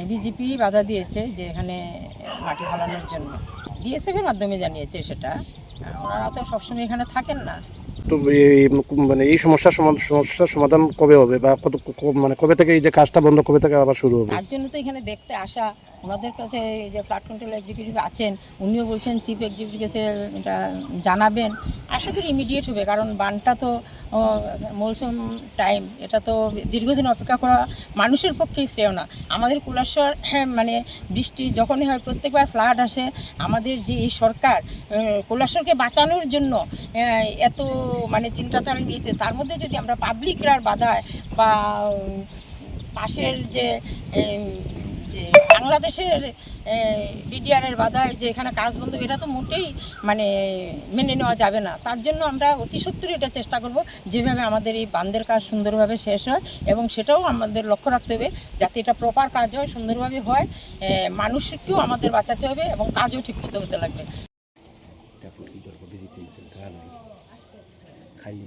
BJP বাধা দিয়েছে যে এখানে মাটি ফালানোর জন্য, বিএসএফের মাধ্যমে জানিয়েছে সেটা। ওনারা তো সবসময় এখানে থাকেন না। তো মানে এই সমস্যার সমাধান কবে হবে, বা মানে কবে থেকে এই যে কাজটা বন্ধ, কবে থেকে আবার শুরু হবে? তার জন্য তো এখানে দেখতে আসা, ওনাদের কাছে এই যে ফ্লাড কন্ট্রোল এক্সিকিউটিভ আছেন, উনিও বলছেন চিফ এক্সিকিউটিভ কাছে এটা জানাবেন। আশা করি ইমিডিয়েট হবে, কারণ বানটা তো মৌসুম টাইম, এটা তো দীর্ঘদিন অপেক্ষা করা মানুষের পক্ষেই শ্রেয় না। আমাদের কুলাশ্বর মানে বৃষ্টি যখনই হয় প্রত্যেকবার ফ্লাড আসে। আমাদের যে এই সরকার কুলাশ্বরকে বাঁচানোর জন্য এত মানে চিন্তাধারা নিয়েছে, তার মধ্যে যদি আমরা পাবলিকরা বাধায় বা পাশের যে যে বাংলাদেশের বিডিআরের বাধায় যে এখানে কাজ বন্ধ, এটা তো মোটেই মানে মেনে নেওয়া যাবে না। তার জন্য আমরা অতি সত্বর এটা চেষ্টা করব যেভাবে আমাদের এই বাঁধের কাজ সুন্দরভাবে শেষ হয়, এবং সেটাও আমাদের লক্ষ্য রাখতে হবে যাতে এটা প্রপার কাজ হয়, সুন্দরভাবে হয়, মানুষকেও আমাদের বাঁচাতে হবে এবং কাজও ঠিক মতো হতে লাগবে। খাই